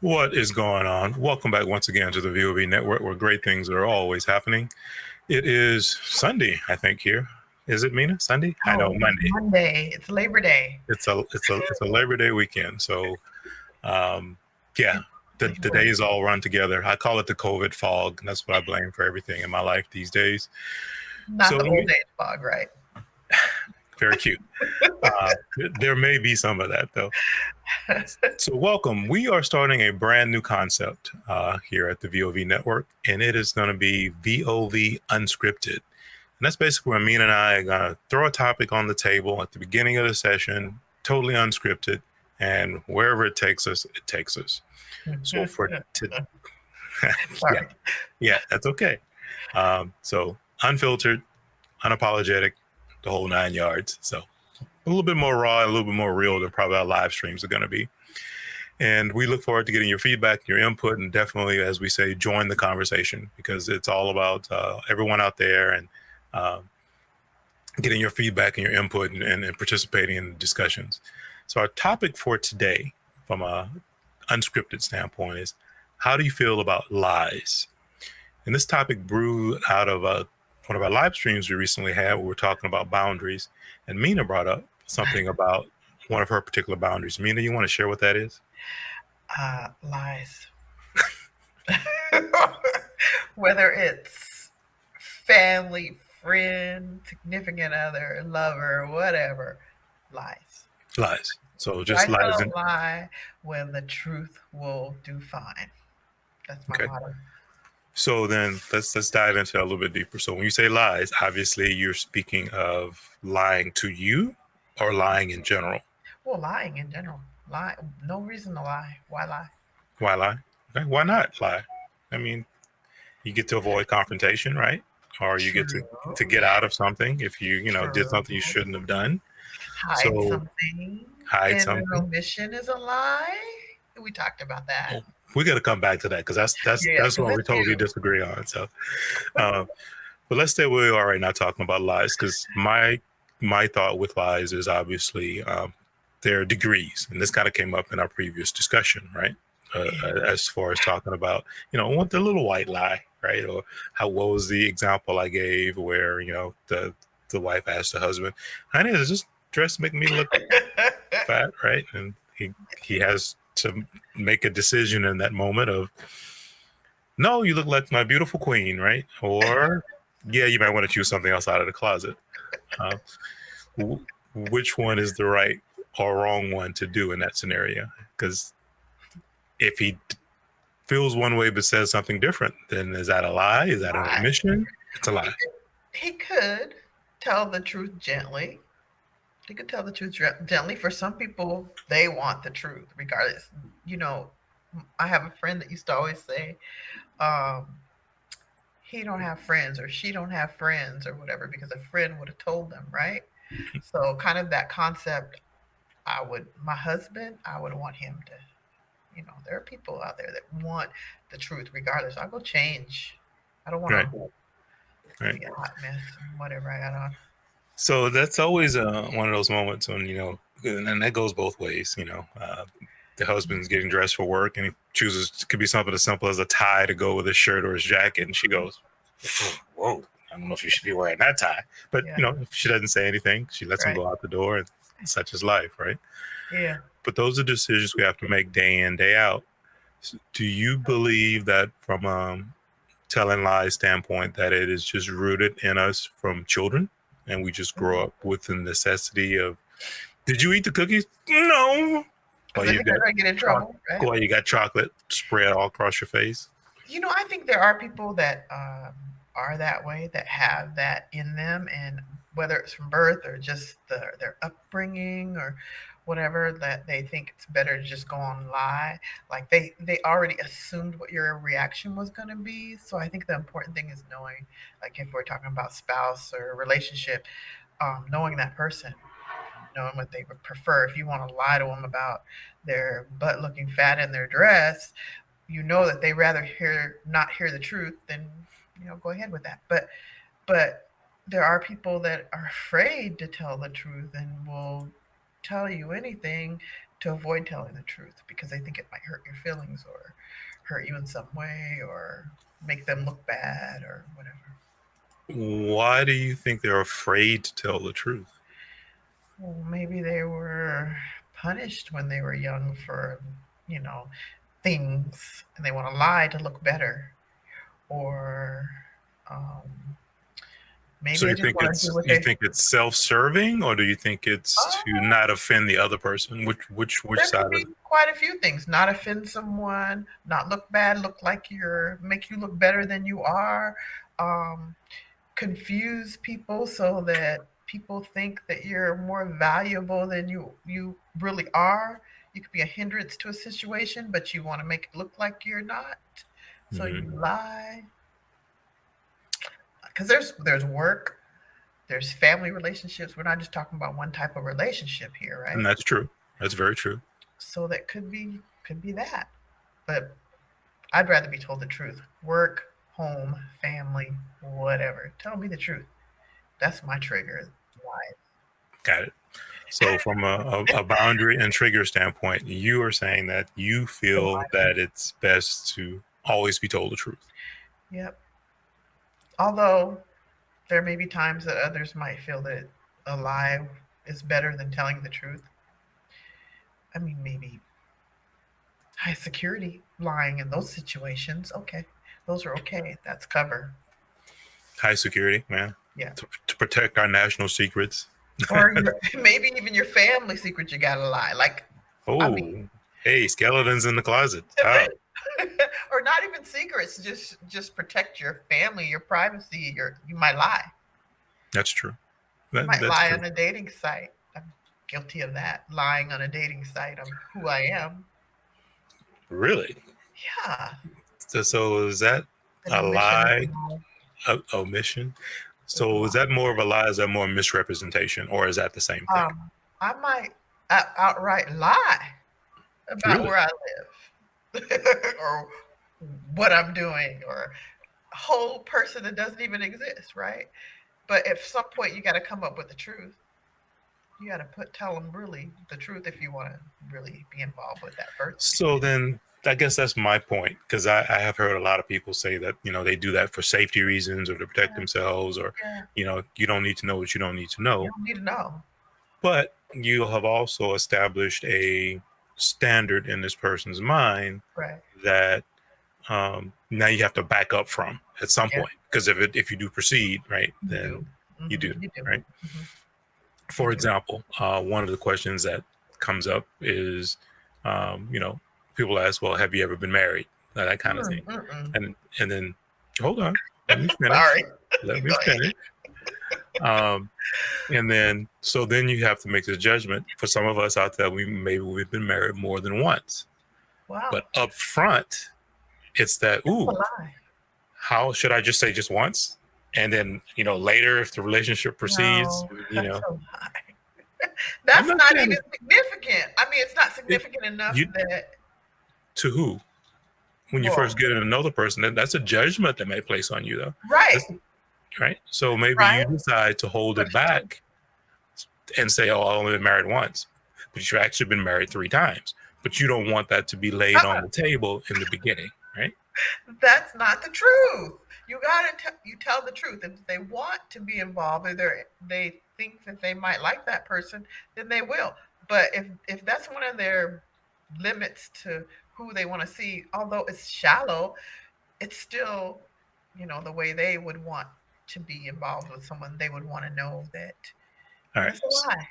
What is going on? Welcome back once again to the VoV Network, where great things are always happening. It is Sunday, I think. Here is it, Mina? Sunday? I know Oh, it's Monday. Monday. It's Labor Day. It's a Labor Day weekend. So um, yeah, Looking the forward to days all run together. I call it the COVID fog. And that's what I blame for everything in my life these days. not So the let old me, age fog, right? very cute. Uh, there may be some of that though. So, welcome. We are starting a brand new concept here at the VoV Network, and it is going to be VoV Unscripted. And that's basically where Mina and I are going to throw a topic on the table at the beginning of the session, totally unscripted, and wherever it takes us, it takes us. So, yeah, Sorry. yeah, that's okay. So, unfiltered, unapologetic, the whole 9 yards. So, a little bit more raw, a little bit more real than probably our live streams are going to be. And we look forward to getting your feedback, your input, and definitely, as we say, join the conversation because it's all about everyone out there and uh, getting your feedback and your input and participating in discussions. So, our topic for today, from a unscripted standpoint, is how do you feel about lies? And this topic brewed out of one of our live streams we recently had where we're talking about boundaries. And Mina brought up something about one of her particular boundaries. Mina, you want to share what that is? Lies. Whether it's family, friend, significant other, lover, whatever, lies. Lies. So Why just lies. tell a lie when the truth will do fine? That's my Okay. motto. So then let's dive into that a little bit deeper. So when you say lies, obviously you're speaking of lying to you or lying in general. Well, lying in general. Lie. No reason to lie. Why lie? Why lie? Okay. Why not lie? I mean, you get to avoid confrontation, right? Or you get to True. get out of something if you did True. something you shouldn't have done. Hide So something, hide and an something. omission is a lie. We talked about that. Oh, we got to come back to that because that's that's Yeah, that's because what we it's totally you. disagree on. So, uh, but let's stay where we are right now, talking about lies, because my thought with lies is obviously there are degrees, and this kind of came up in our previous discussion, right? Yeah. As far as talking about, what the little white lie, right? Or what was the example I gave where the wife asked the husband, "Honey, does this dress make me look fat?" Right? And he has to make a decision in that moment of, "No, you look like my beautiful queen," right? Or, "Yeah, you might want to choose something else out of the closet." Uh, which one is the right or wrong one to do in that scenario? Because if he feels one way but says something different, then is that a lie? Is that an Lie. omission? It's a lie. He could tell the truth gently. He could tell the truth gently. For some people, they want the truth, regardless. You know, I have a friend that used to always say, um, he don't have friends or she don't have friends or whatever because a friend would have told them, right? So kind of that concept, my husband, I would want him to, there are people out there that want the truth regardless. I'll go change. I don't want Right. to Right. be a hot mess and whatever I got on. So that's always one of those moments when, and that goes both ways, the husband's getting dressed for work and he chooses, it could be something as simple as a tie to go with his shirt or his jacket. And she goes, "Whoa, I don't know if you should be wearing that tie." But, Yeah, if she doesn't say anything, she lets him right. go out the door, and such is life, right? Yeah. But those are decisions we have to make day in, day out. So do you believe that from telling lies standpoint that it is just rooted in us from children and we just grow up with the necessity of, "Did you eat the cookies?" "No." Because Well, they you think they're got going to get in trouble, right? well, you got chocolate spread all across your face. I think there are people that are that way, that have that in them, and whether it's from birth or just their upbringing or whatever, that they think it's better to just go on and lie. Like they already assumed what your reaction was going to be. So I think the important thing is knowing, like if we're talking about spouse or relationship, knowing that person, knowing what they would prefer. If you want to lie to them about their butt looking fat in their dress, that they rather not hear the truth than go ahead with that. But there are people that are afraid to tell the truth and will tell you anything to avoid telling the truth because they think it might hurt your feelings or hurt you in some way or make them look bad or whatever. Why do you think they're afraid to tell the truth? Well, maybe they were punished when they were young for, you know, things and they want to lie to look better. Or um, maybe So they you just think want to do it's what you they. think it's self-serving, or do you think it's to Oh, not offend the other person? Which there could side of be quite a few things. Not offend someone, not look bad, look like you're, make you look better than you are. Um, Confuse people so that people think that you're more valuable than you really are. You could be a hindrance to a situation, but you want to make it look like you're not. So hmm you lie because there's work, there's family relationships. We're not just talking about one type of relationship here, And right? that's true. That's very true. So that could be that. But I'd rather be told the truth. Work, home, family, whatever. Tell me the truth. That's my trigger. Why? Got it. So from a boundary and trigger standpoint, you are saying that you feel that it's best to always be told the truth. Yep. Although there may be times that others might feel that a lie is better than telling the truth. I mean, maybe high security lying in those situations. Okay. Those are okay. That's cover. High security, man, Yeah. to protect our national secrets. Or maybe even your family secret you gotta lie. Like, I mean, Oh, hey, skeletons in the closet. Ah, or not even secrets. Just protect your family, your privacy. You might lie. that's true. You might That's lie true. on a dating site. I'm guilty of that. Lying on a dating site of who I am. Really? Yeah. So is that An a omission is lie? a lie. Omission? Is a So is lie. that more of a lie? Is that more misrepresentation, or is that the same thing? I might outright lie about Really? where I live or what I'm doing or a whole person that doesn't even exist, right? But at some point, you got to come up with the truth. You got to tell them really the truth if you want to really be involved with that person. So then I guess that's my point, because I have heard a lot of people say that, they do that for safety reasons or to protect Yeah, themselves, or, yeah. you don't need to know what you don't need to You know. don't need to know. But you have also established a standard in this person's mind Right. that now you have to back up from at some Yeah, point. Because if you do proceed, right, you then do. you do, You do. right? Hmm. You For do. example, one of the questions that comes up is, people ask, "Well, have you ever been married?" That kind of thing, Mm-mm. and then hold on, let me finish. Sorry. Let me Go ahead. finish. Um, and then you have to make the judgment. For some of us out there, we've been married more than once, Wow. but up front, it's that, That's a ooh, lie. how should I just say just once? And then, later, if the relationship proceeds, No, that's a lie. I'm That's not not saying even significant. I mean, it's not it, significant enough you that, to who? When you well, first get to know the person, that's a judgment that may place on you, though. right, That's right. So maybe right. you decide to hold But it it's true. back and say, "Oh, I've only been married once," but you've actually been married 3 times. But you don't want that to be laid on Uh-uh. the table in the beginning, right? That's not the truth. You gotta you tell the truth. If they want to be involved or they think that they might like that person, then they will. But if that's one of their limits to who they want to see, although it's shallow, it's still, the way they would want to be involved with someone. They would want to know that All right. that's a lie.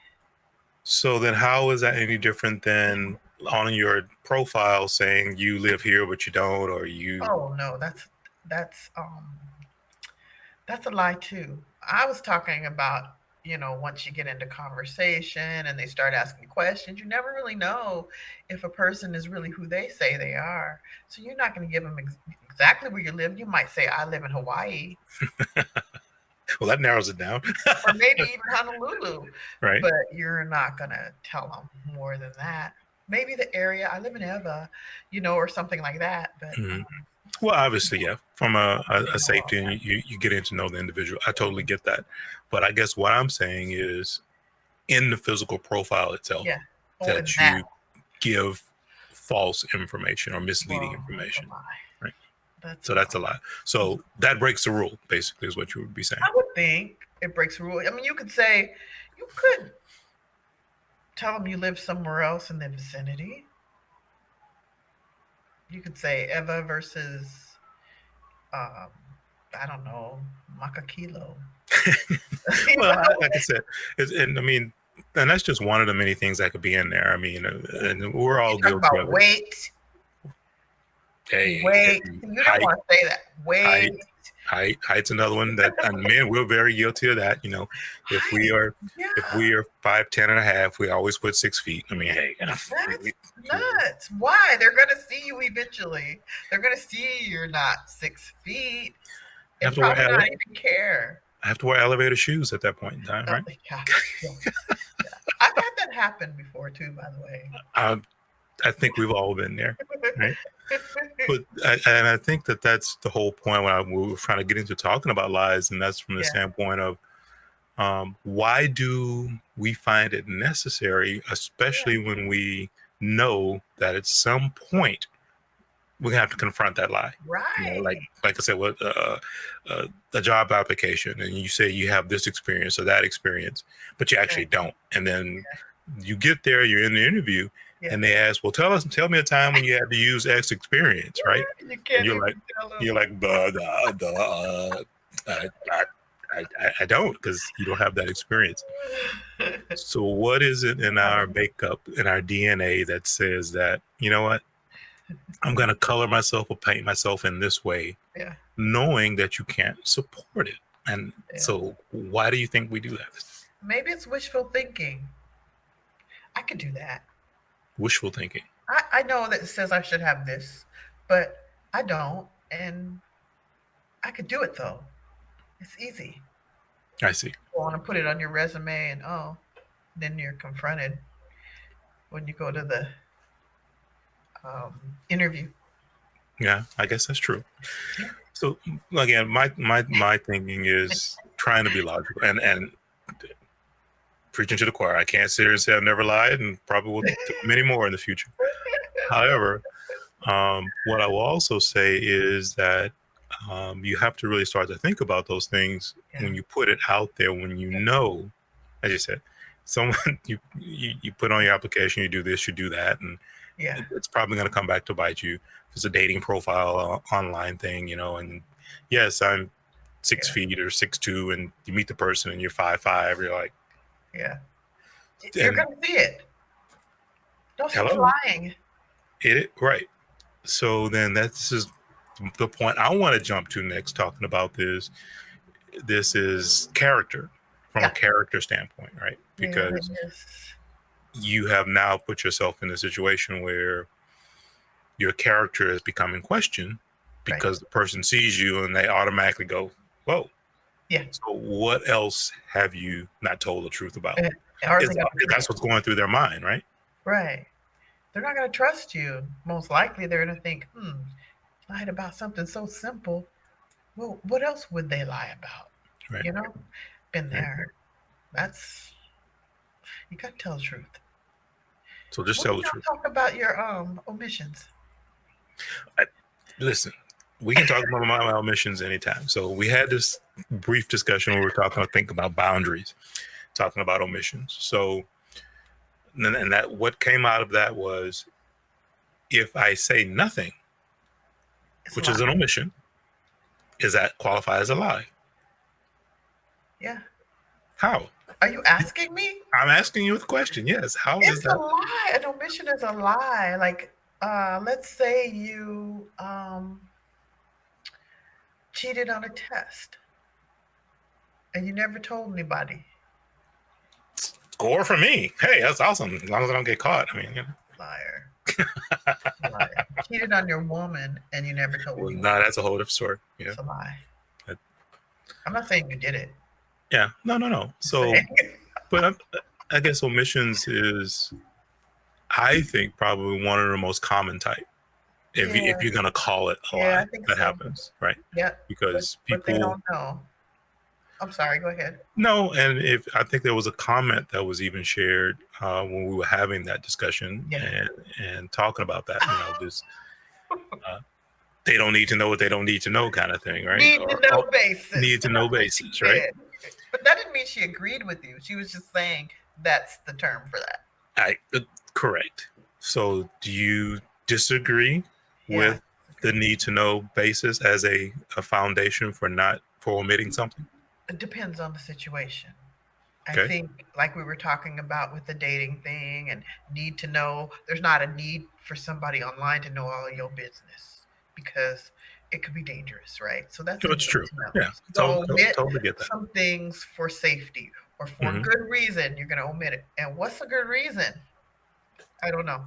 So then, how is that any different than on your profile saying you live here but you don't, or you? Oh no, that's that's a lie too. I was talking about, once you get into conversation and they start asking questions, you never really know if a person is really who they say they are. So you're not going to give them exactly where you live. You might say, I live in Hawaii Well, that narrows it down, or maybe even Honolulu, right? but you're not going to tell them more than that. Maybe the area, I live in Eva, or something like that. But Mhm. Well, obviously, yeah. From they a know all safety, and that. you getting to know the individual, I totally get that. But I guess what I'm saying is, in the physical profile itself, Yeah. Oh, that and you that. give false information or misleading Well, that's a information, lie. right? That's a So that's a lie. lie. So that breaks the rule, basically, is what you would be saying. I would think it breaks the rule. I mean, you could say, you could tell them you live somewhere else in the vicinity. You could say Eva versus, um, I don't know, Makakilo. You Well, know, like I said, and I mean, and that's just one of the many things that could be in there. I mean, and we're you all talk guilty about of it. weight, Hey, weight. You don't height, want to say that. height, Weight, height's another one that, and men, we're very guilty of that. If we height. are, if Yeah, we are 5'10" and a half, we always put 6 feet. I mean, hey, that's nuts. Why? They're going to see you eventually. They're going to see you're not 6 feet I have and to wear probably not even care. I have to wear elevator shoes at that point in time, right? Yeah, yeah, yeah. I've had that happen before too, by the way. I think we've all been there, right? But and I think that that's the whole point when we were trying to get into talking about lies, and that's from the Yeah, standpoint of why do we find it necessary, yeah, especially when we know that at some point we're gonna have to confront that lie. Like right. I said, with a job application, and you say you have this experience or that experience, but you Yeah, actually don't, and then you get there, you're in the interview, yeah. and they ask, "Well, tell me a time when you had to use X experience, right?" You And can't even tell you're them. like, I, I, I don't, because you don't have that experience. So, what is it in our makeup, in our DNA, that says that, you know what, I'm going to color myself or paint myself in this way, Yeah, knowing that you can't support it? And yeah. so, why do you think we do that? Maybe it's wishful thinking. I could do that. Wishful thinking. I know that it says I should have this, but I don't. And I could do it though. It's easy. I see. You want to put it on your resume, and oh, then you're confronted when you go to the interview. Yeah, I guess that's true. Yeah. So again, my thinking is trying to be logical and preaching to the choir. I can't sit here and say I've never lied, and probably will do many more in the future. However, what I will also say is that you have to really start to think about those things Yeah. when you put it out there. When you know, as you said, someone you put on your application, you do this, you do that, and Yeah. it's probably going to come back to bite you. If it's a dating profile online thing, and yes, I'm six Yeah. feet or 6'2", and you meet the person and you're 5'5", you're like, Yeah. You're and going to see it. Don't stop hello, lying. right. So then this is the point I want to jump to next, talking about this. This is character, from a Yeah. character standpoint, right? Yeah. Because Yes. you have now put yourself in a situation where your character is becoming questioned Right. because the person sees you and they automatically go, whoa. Yeah. So what else have you not told the truth about? Yeah. Are they Is going to that's what's going through their mind, right? Right. They're not going to trust you. Most likely, they're going to think, lied about something so simple. Well, what else would they lie about? Right. You know, been Right. there. That's You got to tell the truth. So just What do tell you the truth. talk about your omissions? Listen, we can talk about my omissions anytime. So we had this brief discussion where we were talking, I think, about boundaries, talking about omissions. So, and that what came out of that was, if I say nothing, It's a which lie. is an omission, is that qualify as a lie? Yeah. How? Are you asking me? I'm asking you a question. Yes. How is It's a that? lie. An omission is a lie. Like, let's say you cheated on a test and you never told anybody. Score for me. Hey, that's awesome. As long as I don't get caught. I mean, Liar. Liar. Cheated on your woman and you never told well, anyone. no, that's a whole different story. Yeah. It's a lie. But, I'm not saying you did it. yeah. No. So, Saying, but I guess omissions is, I think, probably one of the most common type. yeah, If you're gonna call it a yeah, lie, I think that so. happens, right? Yeah, Because but they people, don't know. I'm sorry, go ahead. No, and if I think there was a comment that was even shared when we were having that discussion Yeah. and talking about that, just uh, they don't need to know what they don't need to know, kind of thing, right? Need to Or know basis. need to know That's what she basis, right? said. But that didn't mean she agreed with you. She was just saying that's the term for that. I correct. So, do you disagree Yeah, with I the agree. need to know basis as a foundation for omitting something? It depends on the situation. I Okay, think, like we were talking about with the dating thing and need to know, there's not a need for somebody online to know all your business because it could be dangerous, right? So that's a that's need true. to know. Yeah, So you'll omit totally get that. some things for safety or for Hmm. good reason. You're going to omit it. And what's a good reason? I don't know.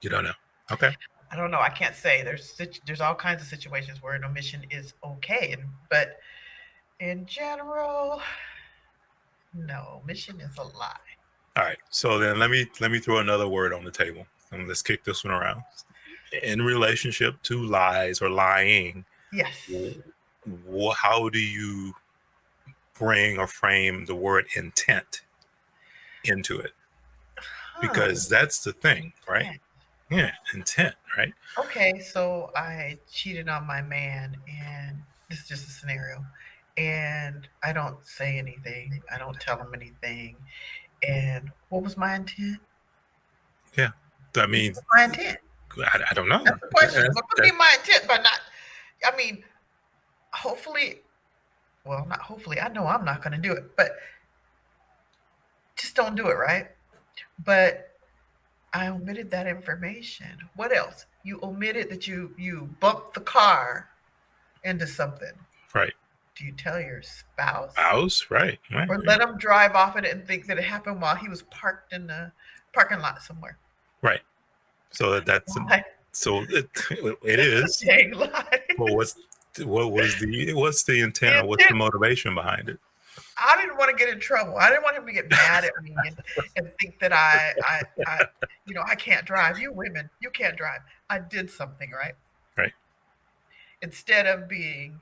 You don't know. Okay. I don't know. I can't say. There's all kinds of situations where an omission is okay, but in general, no, omission is a lie. All right. So then let me throw another word on the table and let's kick this one around. In relationship to lies or lying, Yes. how do you bring or frame the word intent into it? Huh. Because that's the thing, right? Intent. Yeah, intent, right? Okay, so I cheated on my man, and this is just a scenario. And I don't say anything. I don't tell him anything. And what was my intent? Yeah. I What mean, was my intent? I don't know. That's the question. That's, What could be that, my intent by not? I mean, hopefully, well, not hopefully. I know I'm not going to do it, but just don't do it, right? But I omitted that information. What else? You omitted that you bumped the car into something. right. Do you tell your spouse? House, right, right, Or right. let him drive off it and think that it happened while he was parked in the parking lot somewhere? Right. So that's Why? so it It's is. a dang lie. But what's the The intent or what's the intent, motivation behind it? I didn't want to get in trouble. I didn't want him to get mad at me and think that I can't drive. You women, you can't drive. I did something, right? Right. Instead of being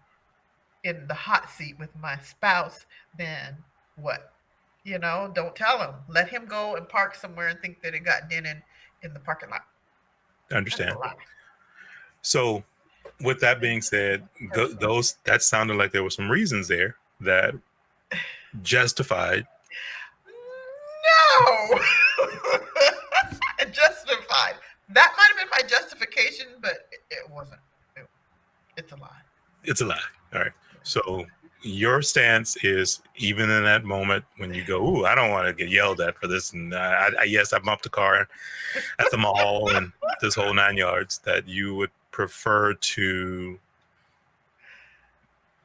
in the hot seat with my spouse, then what? Don't tell him. Let him go and park somewhere and think that it got dented in the parking lot. I That's a understand. lie. So with that being said, Personal. those that sounded like there were some reasons there that justified. No. Justified. That might have been my justification, but it wasn't. It's a lie. It's a lie. All right. So your stance is even in that moment when you go, "Ooh, I don't want to get yelled at for this," and yes, I bumped the car at the mall and this whole 9 yards, that you would prefer to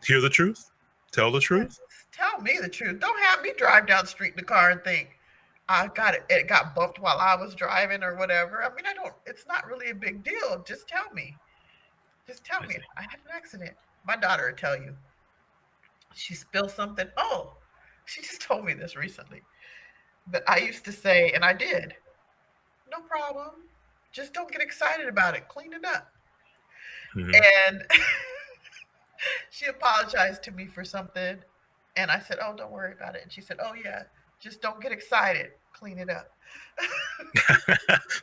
hear the truth, tell the Yeah, truth. just tell me the truth. Don't have me drive down the street in the car and think I got it. It got bumped while I was driving or whatever. I mean, I don't. It's not really a big deal. Just tell me. Just tell I me see. I had an accident. My daughter will tell you. She spilled something. Oh, she just told me this recently. That I used to say, and I did. No problem. Just don't get excited about it. Clean it up. Mhm. And she apologized to me for something. And I said, oh, don't worry about it. And she said, oh, yeah, just don't get excited. Clean it up.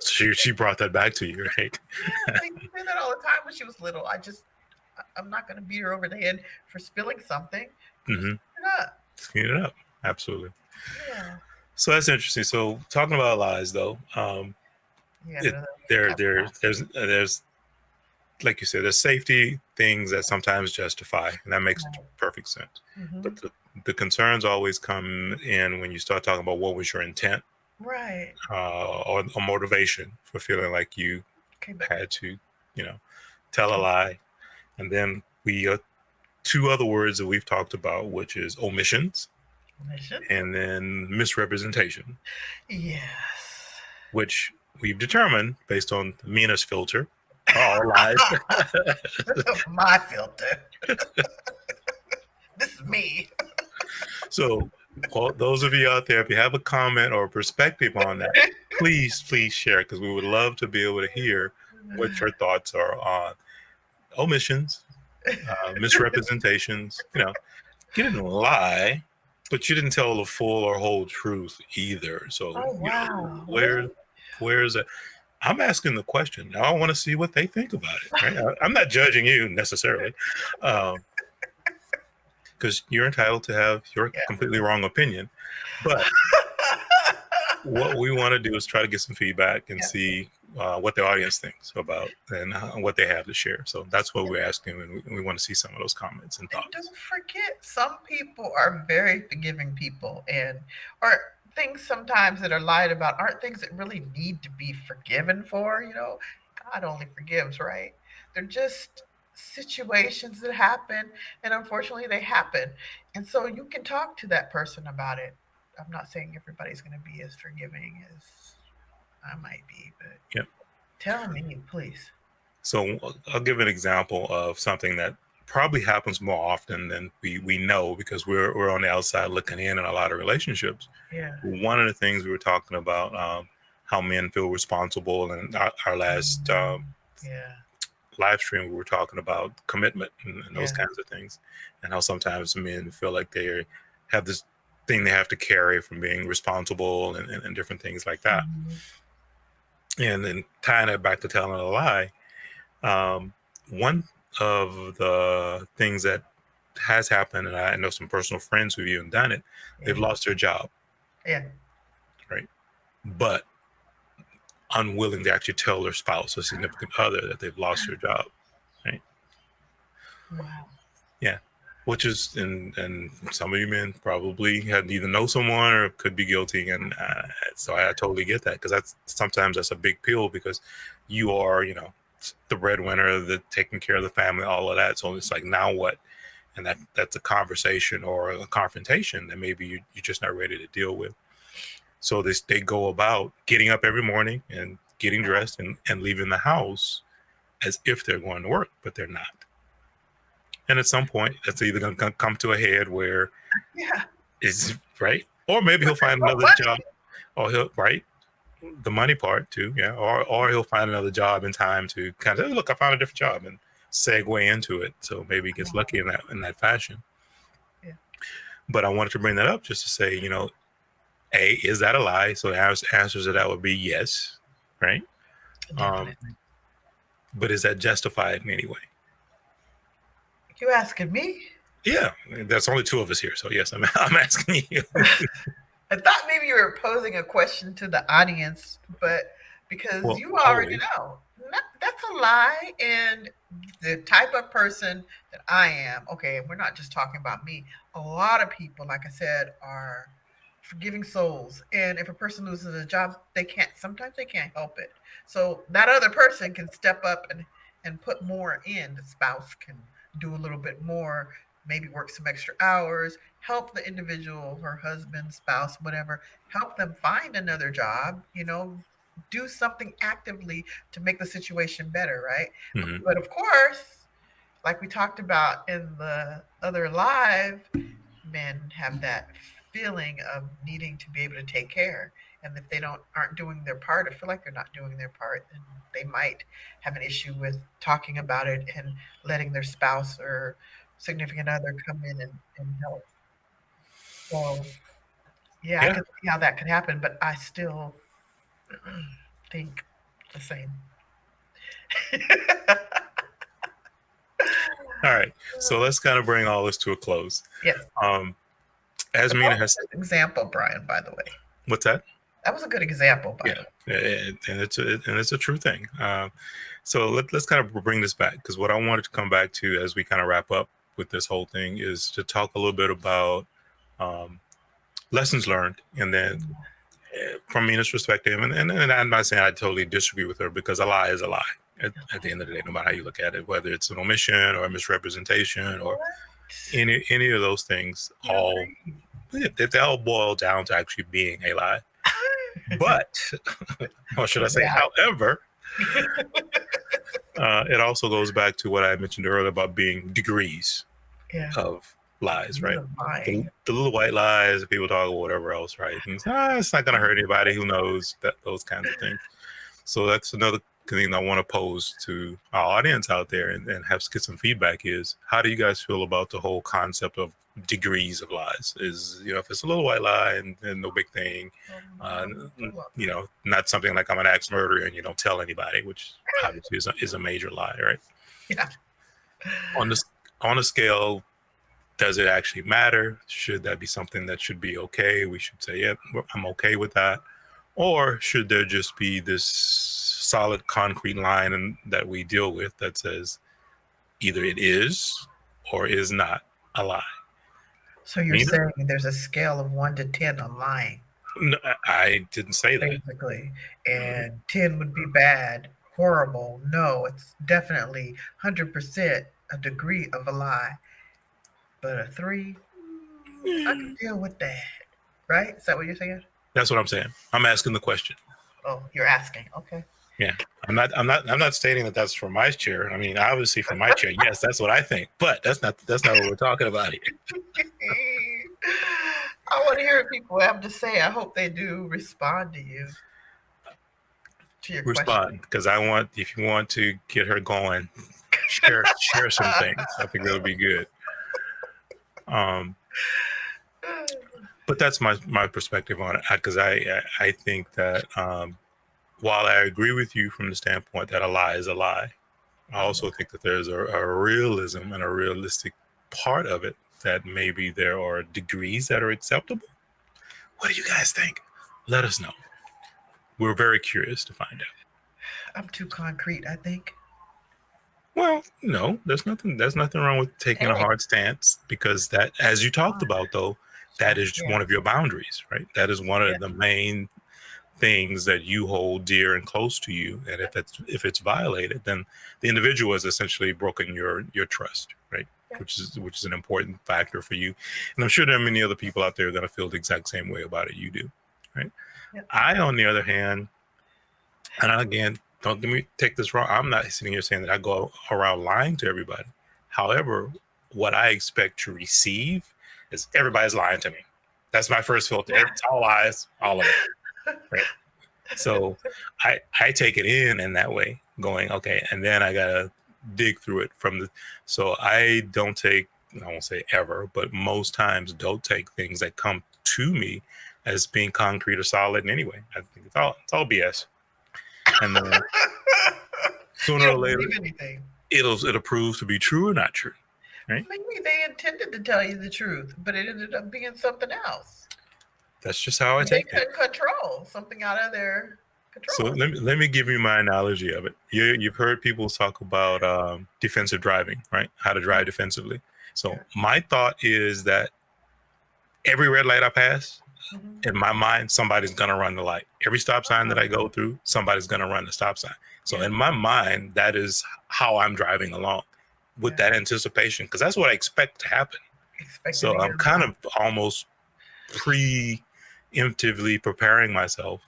She brought that back to you, right? Yeah, they did that all the time when she was little. I'm not going to beat her over the head for spilling something. Just Mm-hmm. clean it up. Clean it up. Absolutely. Yeah. So that's interesting. So talking about lies, though, You got it, another there, type of there, lie. there's like you said, there's safety things that sometimes justify, and that makes Right. perfect sense. Mm-hmm. But the concerns always come in when you start talking about what was your intent Right. or motivation for feeling like you Okay, but had to, you know, tell a lie. And then we two other words that we've talked about, which is omissions omissions? and then misrepresentation, Yes. which we've determined based on the meanest filter are all lies. My filter. This is me. So, all those of you out there, if you have a comment or a perspective on that, please share because we would love to be able to hear what your thoughts are on omissions, misrepresentations. You didn't lie, but you didn't tell the full or whole truth either. So, Oh, wow. where's it? I'm asking the question. Now I want to see what they think about it. Right? I'm not judging you necessarily, because you're entitled to have your Yeah. completely wrong opinion. But what we want to do is try to get some feedback and Yeah. see what the audience thinks about and what they have to share. So that's what we're asking, and we want to see some of those comments and And thoughts. don't forget, some people are very forgiving people, and or things sometimes that are lied about aren't things that really need to be forgiven for. God only forgives, right? They're just situations that happen, and unfortunately, they happen. And so you can talk to that person about it. I'm not saying everybody's going to be as forgiving as I might be, but Yep. tell me, please. So I'll give an example of something that probably happens more often than we know because we're on the outside looking in a lot of relationships. Yeah. One of the things we were talking about, how men feel responsible, and our last Yeah. live stream we were talking about commitment and those Yeah. kinds of things, and how sometimes men feel like they have this thing they have to carry from being responsible and different things like that. Mhm. And then tying it back to telling a lie, one of the things that has happened, and I know some personal friends who've even done it, they've Yeah. lost their job, Yeah. right? But unwilling to actually tell their spouse or significant other that they've lost their job, right? Wow. Yeah. Which is, and some of you men probably had either know someone or could be guilty, and so I totally get that because that's a big pill because you are, the breadwinner, the taking care of the family, all of that. So it's like, now what? And that's a conversation or a confrontation that maybe you're just not ready to deal with. So they go about getting up every morning and getting dressed and leaving the house as if they're going to work, but they're not. And at some point, that's either going to come to a head where Yeah. is right, or maybe he'll find No another job, money. or he'll right the money part too, yeah, or he'll find another job in time to kind of look. I found a different job and segue into it. So maybe he gets lucky in that fashion. Yeah. But I wanted to bring that up just to say, A, is that a lie? So the answers to that would be yes, right? Um, Definitely. but is that justified in any way? You asking me? Yeah, there's only two of us here, so yes, I'm asking you. I thought maybe you were posing a question to the audience, but because Well, you already always. know, that's a lie. And the type of person that I am, okay, we're not just talking about me. A lot of people, like I said, are forgiving souls. And if a person loses a job, sometimes they can't help it. So that other person can step up and put more in. The spouse can do a little bit more, maybe work some extra hours, help the individual, her husband, spouse, whatever, help them find another job, do something actively to make the situation better, right? Hmm. But of course, like we talked about in the other live, men have that feeling of needing to be able to take care. And if they aren't doing their part or feel like they're not doing their part, then they might have an issue with talking about it and letting their spouse or significant other come in and help. So yeah, I Yeah. can see how that could happen, but I still think the same. All right. So let's kind of bring all this to a close. Yes. Um, as But that Mina was has, a good example, Brian, by the way. what's that? That was a good example, by the Yeah, way. and it's a true thing. So let's kind of bring this back because what I wanted to come back to as we kind of wrap up with this whole thing is to talk a little bit about um, lessons learned, and then from Mina's perspective, and I'm not saying I totally disagree with her because a lie is a lie at the end of the day, no matter how you look at it, whether it's an omission or a misrepresentation or What? any of those things, You agree? they all boil down to actually being a lie. But, or should I say, Yeah. however, it also goes back to what I mentioned earlier about being degrees Yeah. of lies, Degrees right? of The, lying. the little white lies, people talk or whatever else, right? And it's not going to hurt anybody. Who knows that those kinds of things. So that's another thing I want to pose to our audience out there and have get some feedback is, how do you guys feel about the whole concept of degrees of lies? Is, if it's a little white lie and no big thing, uh, not something like I'm an axe murderer and you don't tell anybody, which obviously is a major lie, right? Yeah. On this on a scale, does it actually matter? Should that be something that should be okay? We should say, yeah, I'm okay with that. Or should there just be this solid concrete line that we deal with that says either it is or is not a lie? So you're Nina? saying there's a scale of 1 to 10 on lying, No, I didn't say that. basically, and 10 would be bad, horrible. No, it's definitely 100% a degree of a lie, but a 3, I could deal with that. Right? Is that what you're saying? That's what I'm saying. I'm asking the question. Oh, you're asking. Okay. Yeah. I'm not stating that that's for my chair. I mean, obviously for my chair, yes, that's what I think. But that's not what we're talking about here. I want to hear what people have to say. I hope they do respond to you, to your question. Respond, because if you want to get her going, share some things. I think that would be good. Um, but that's my perspective on it, because I think that while I agree with you from the standpoint that a lie is a lie, I also think that there's a realism and a realistic part of it, that maybe there are degrees that are acceptable. What do you guys think? Let us know. We're very curious to find out. I'm too concrete, I think. Well, no, there's nothing wrong with taking a Hey, hard stance, because that, as you talked about though, that is yeah, one of your boundaries, right? That is one yeah, of the main things that you hold dear and close to you. And if it's violated, then the individual has essentially broken your trust, right? yeah, Which is an important factor for you. And I'm sure there are many other people out there that are going to feel the exact same way about it you do, right? yeah. I, on the other hand, and again, don't let me take this wrong. I'm not sitting here saying that I go around lying to everybody. However, what I expect to receive is everybody's lying to me. That's my first filter. It's all lies, all of it. Right. So I take it in that way, going, okay, and then I gotta dig through it from the. So I don't take, I won't say ever, but most times don't take things that come to me as being concrete or solid in any way. I think it's all BS. And then You sooner or don't later, believe anything. it'll prove to be true or not true, right? Maybe they intended to tell you the truth, but it ended up being something else. That's just how I And they take things. couldn't control something out of their So control. let me give you my analogy of it. You've heard people talk about defensive driving, right? How to drive defensively. So Yeah. my thought is that every red light I pass, Hmm. in my mind, somebody's gonna run the light. Every stop sign that I go through, somebody's gonna run the stop sign. So Yeah. in my mind, that is how I'm driving along, with Yeah. that anticipation, because that's what I expect to happen. Expected So to I'm get kind robbed. of almost preemptively preparing myself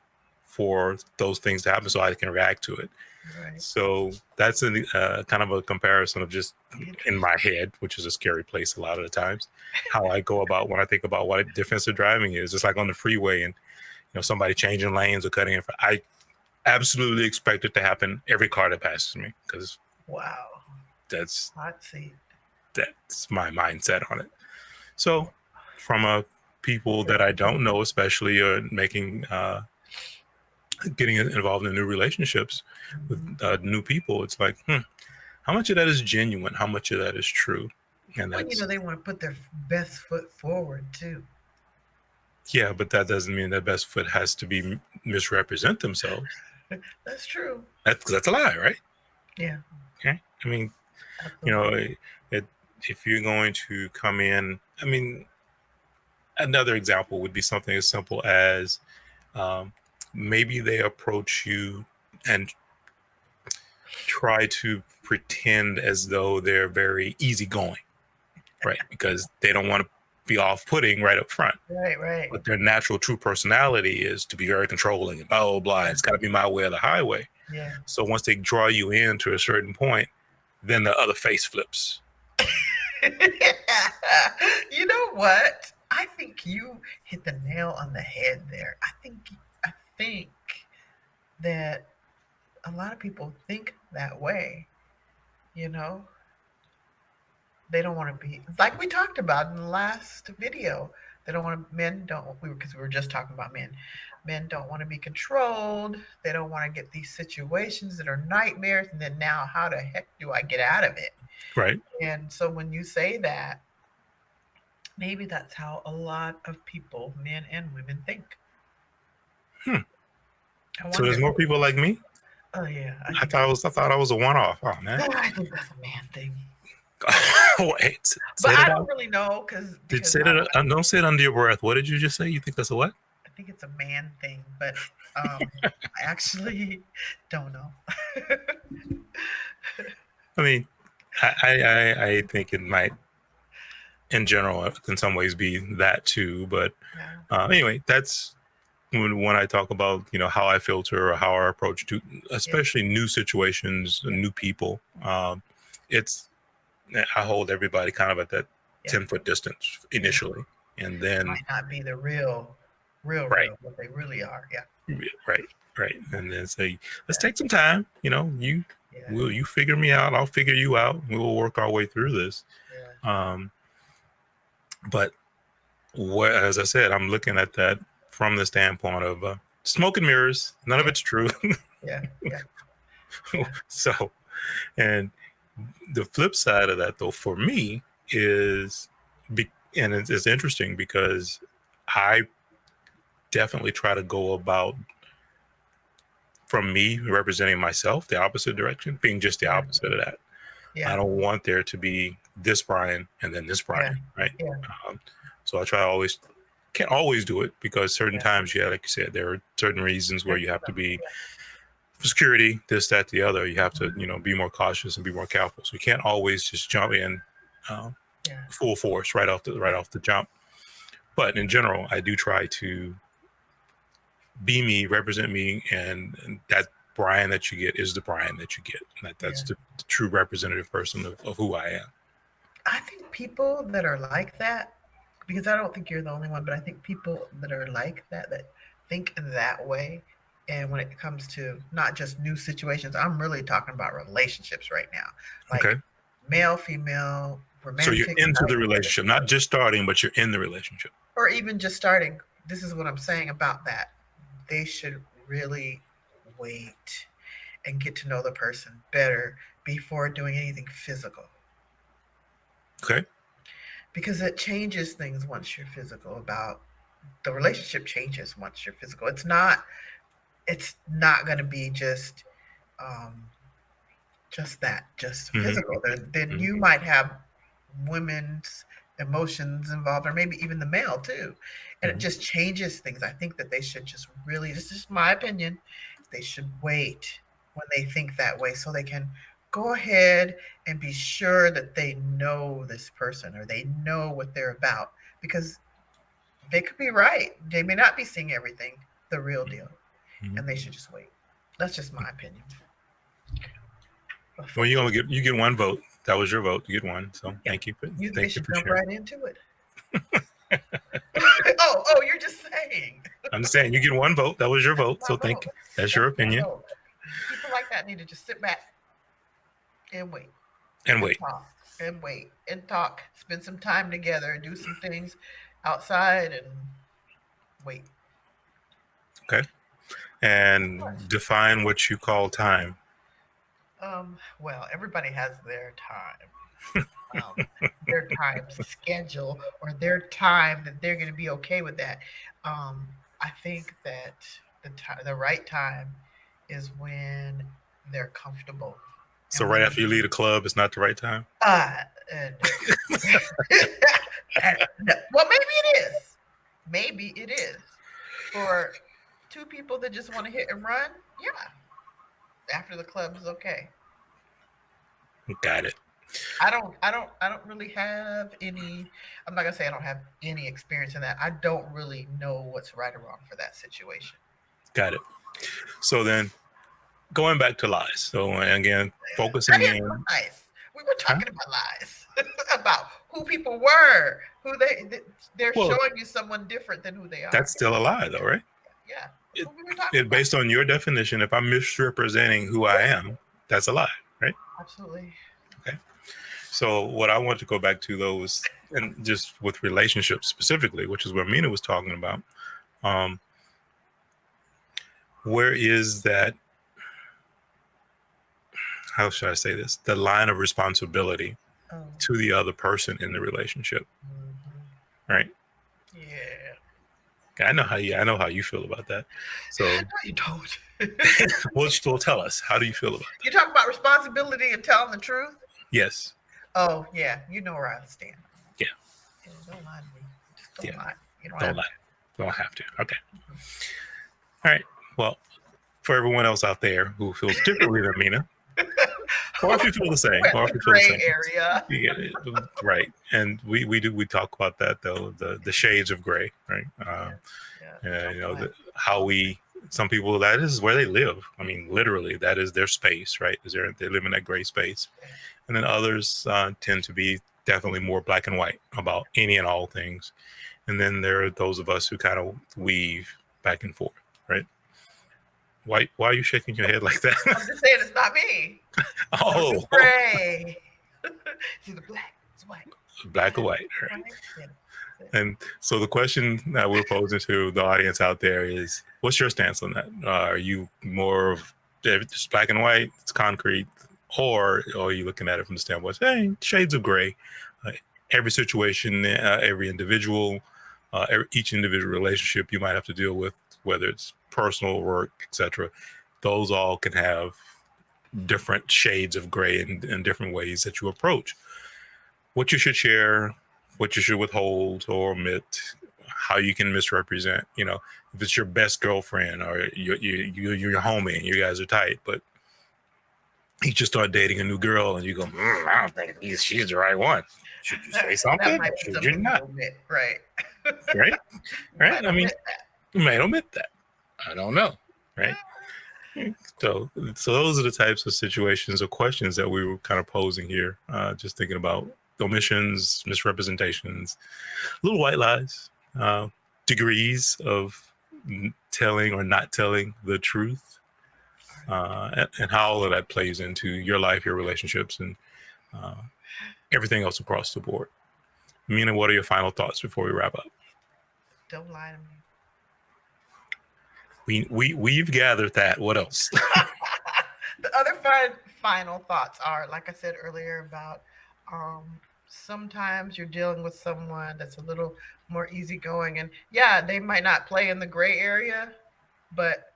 for those things to happen so I can react to it. Right. So that's kind of a comparison of just in Interesting. my head, which is a scary place a lot of the times, how I go about when I think about what defensive driving is. It's like on the freeway and somebody changing lanes or cutting in. I absolutely expect it to happen every car that passes me, because Wow. that's Hot seat. that's my mindset on it. So from a people that I Interesting. don't know, especially making getting involved in new relationships with Mhm. new people, it's like, how much of that is genuine? How much of that is true? And Well, that's, they want to put their best foot forward too. yeah, but that doesn't mean that best foot has to be misrepresent themselves. That's true. That's a lie, right? Yeah, Okay. I mean, you know, absolutely. it, if you're going to come in, I mean, another example would be something as simple as um, maybe they approach you and try to pretend as though they're very easygoing, right? Because they don't want to be off-putting right up front. Right, right. But their natural, true personality is to be very controlling and blah blah blah. It's got to be my way or the highway. Yeah. So once they draw you in to a certain point, then the other face flips. You know what? I think you hit the nail on the head there. I think that a lot of people think that way, you know. They don't want to be like we talked about in the last video. They don't want to. Men don't. Because we were just talking about men. Men don't want to be controlled. They don't want to get these situations that are nightmares. And then now, how the heck do I get out of it? Right. And so when you say that, maybe that's how a lot of people, men and women, think. Hmm. I So there's wonder. more people like me. Oh yeah, I I think thought so. I was a one off. Oh man. I think that's a man thing. Wait, But say I that don't out. really know Did because say that? Don't say it under your breath. What did you just say? You think that's a what? I think it's a man thing, but I actually don't know. I mean, I think it might, in general, in some ways, be that too. But Yeah, anyway, that's when I talk about how I filter or how I approach to, yeah, especially new situations and yeah, new people. It's I hold everybody kind of at that yeah, 10-foot distance yeah. initially, and then Might not be the real, real, right, real what they really are. Yeah, right, right, and then say, let's yeah, take some time. yeah, Will you figure me out? I'll figure you out. We will work our way through this. yeah, Um, but as I said, I'm looking at that from the standpoint of smoke and mirrors. None of yeah, it's true. yeah, yeah, yeah, So, and the flip side of that, though, for me is, and it's interesting because I definitely try to go about from me representing myself the opposite direction, being just the yeah, opposite of that. I yeah, don't want there to be this Brian and then this yeah, Brian, right? yeah, Um, so I try to always, can't always do it because certain yeah. times, yeah, like you said, there are certain reasons where There's you have to some, be yeah, for security, this, that, the other. You have to, be more cautious and be more careful. So you can't always just jump in um, yeah, full force right yeah, off the jump. But in general, I do try to be me, represent me, and that Brian that you get is the Brian that you get. That's yeah. the true representative person of who I am. I think people that are like that, because I don't think you're the only one, but I think people that are like that, that think that way, and when it comes to not just new situations, I'm really talking about relationships right now, Okay. like male, female, So you're romantic, into the side-chick, relationship, not just starting, but you're in the relationship. or even just starting. This is what I'm saying about that. They should really wait and get to know the person better before doing anything physical. Okay. Because it changes things once you're physical about the relationship changes once you're physical. It's not going to be um just that, just Mm-hmm. physical. Then Mm-hmm. you might have women's emotions involved, or maybe even the male too, and it Mm-hmm. just changes things. I think that they should just really, this is my opinion, they should wait when they think that way so they can go ahead and be sure that they know this person or they know what they're about, because they could be right. They may not be seeing everything, the real deal, Mm-hmm. and they should just wait. That's just my opinion. Well, Before, you get one vote. That was your vote. You get one. So yeah, they thank you should for jump sharing. right into it. Oh, you're just saying. I'm just saying you get one vote. That was your That's vote. my So vote. thank you. That's your That's my opinion. vote. People like that need to just sit back and wait And and wait. talk and wait and talk. Spend some time together. Do some things outside and wait. Okay. And define what you call time. Well, everybody has their time schedule, or their time that they're going to be okay with that. I think that the right time is when they're comfortable, So and right when after you leave the club, it's not the right time. no. Well, maybe it is. Maybe it is for two people that just want to hit and run. Yeah, after the club is okay. Got it. I don't really have any. I'm not gonna say I don't have any experience in that. I don't really know what's right or wrong for that situation. Got it. So then going back to lies. So again, I focusing didn't in. lies. We were Huh? talking about lies, about who people were, who they're Well, showing you someone different than who they are. that's still a lie, though, right? Yeah, what we were talking about. Based on your definition, if I'm misrepresenting who I am, that's a lie, right? Absolutely. Okay. So what I want to go back to though is, and just with relationships specifically, which is what Mina was talking about. Um, where is that? How should I say this? The line of responsibility Oh. to the other person in the relationship, right? Yeah. I know how you feel about that. So, No, you don't. well, tell us, how do you feel about that? You talk about responsibility and telling the truth. Yes. Oh yeah, you know where I stand. Yeah. Don't lie to me. Just don't lie. You don't Don't have lie. to. Don't have to. Okay. All right. Well, for everyone else out there who feels differently than Mina, or if you feel the same, We're in the gray area. Yeah, right. And we talk about that though, the shades of gray, right? You know, how some people, that is where they live. I mean, literally, that is their space, right? They live in that gray space, and then others tend to be definitely more black and white about any and all things, and then there are those of us who kind of weave back and forth, right? Why are you shaking your head like that? I'm just saying it's not me. Oh, it's gray. It's either black, it's white. Black or white, right? And so the question that we're posing to the audience out there is, what's your stance on that? Are you more of just black and white, it's concrete, or are you looking at it from the standpoint, hey, shades of gray? Every situation, every individual, each individual relationship you might have to deal with, whether it's personal, work, etc., those all can have different shades of gray and different ways that you approach what you should share, what you should withhold or omit, how you can misrepresent. You know, if it's your best girlfriend or you're your homie and you guys are tight, but you just start dating a new girl and you go, I don't think she's the right one. Should you say something? That might be should you not? Omit, right? Right? Right? I mean, you might omit that. I don't know. Right? So those are the types of situations or questions that we were kind of posing here, just thinking about omissions, misrepresentations, little white lies, degrees of telling or not telling the truth, and how all of that plays into your life, your relationships, and everything else across the board. Mina, what are your final thoughts before we wrap up? Don't lie to me. We've gathered that. What else? The other final thoughts are, like I said earlier, about sometimes you're dealing with someone that's a little more easygoing, and yeah, they might not play in the gray area, but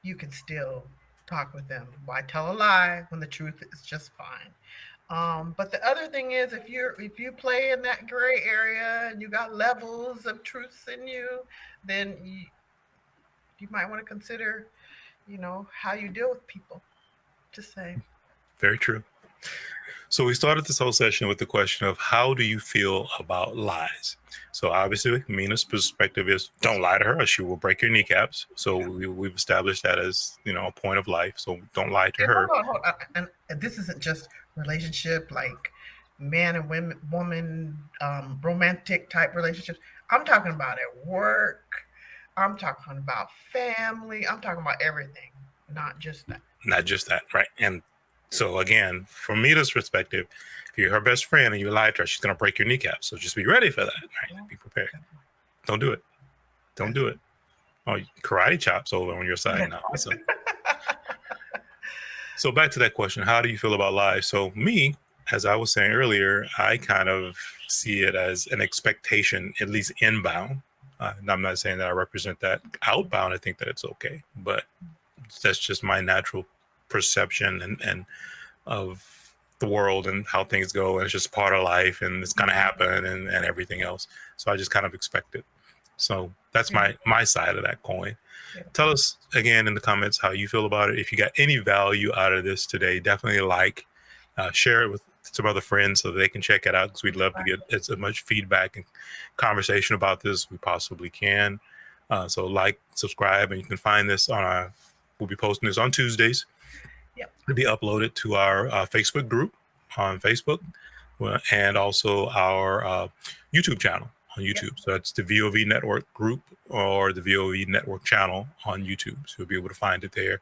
you can still talk with them. Why tell a lie when the truth is just fine? But the other thing is, if you play in that gray area and you got levels of truths in you, then you might want to consider, how you deal with people. Just saying. Very true. So we started this whole session with the question of how do you feel about lies? So obviously, Mina's perspective is don't lie to her or she will break your kneecaps. So we've established that as, a point of life. So don't lie to her. Hold on. And this isn't just relationship, like man and woman, romantic type relationships. I'm talking about at work. I'm talking about family. I'm talking about everything, not just that. Not just that, right? And so again, from Mina's perspective, if you're her best friend and you lie to her, she's going to break your kneecap. So just be ready for that, right? Be prepared. Don't do it. Don't do it. Oh, karate chops over on your side now. Awesome. So back to that question, how do you feel about lies? So me, as I was saying earlier, I kind of see it as an expectation, at least inbound. I'm not saying that I represent that. Outbound, I think that it's okay, but that's just my natural perception and of the world and how things go, and it's just part of life and it's gonna happen and everything else. So I just kind of expect it. So that's my side of that coin. Tell us again in the comments how you feel about it. If you got any value out of this today, definitely share it with some other friends so they can check it out, because we'd love to get as much feedback and conversation about this as we possibly can. So subscribe, and you can find this we'll be posting this on Tuesdays. Yep. It'll be uploaded to our Facebook group on Facebook, and also our YouTube channel on Yep. YouTube. So that's the VoV Network group or the VoV Network channel on YouTube. So you'll be able to find it there.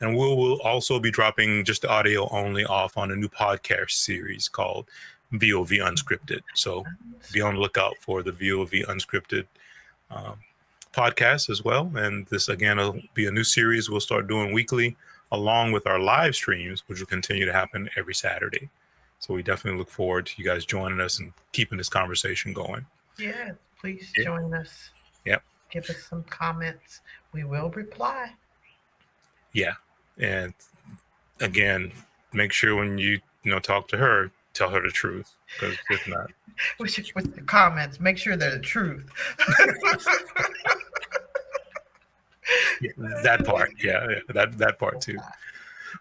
And we'll also be dropping just the audio only off on a new podcast series called VoV Unscripted. So be on the lookout for the VoV Unscripted um, podcast as well. And this, again, will be a new series we'll start doing weekly, along with our live streams, which will continue to happen every Saturday. So we definitely look forward to you guys joining us and keeping this conversation going. Yes, please Yeah. join us. Yep. Give us some comments. We will reply. Yeah. And again, make sure when you talk to her, tell her the truth, because if not, With the comments, make sure they're the truth. yeah, that part, that part too.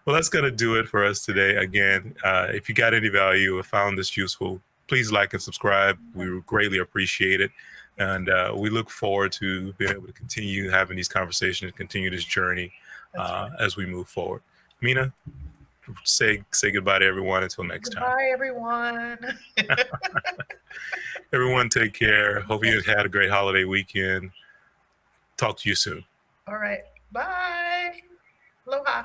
Well, that's gonna do it for us today. Again, if you got any value or found this useful, please like and subscribe. We would greatly appreciate it, and we look forward to being able to continue having these conversations, continue this journey Right. as we move forward. Mina, say goodbye to everyone until next time. Goodbye, everyone. Everyone, take care. Hope you had a great holiday weekend. Talk to you soon. All right. Bye. Aloha.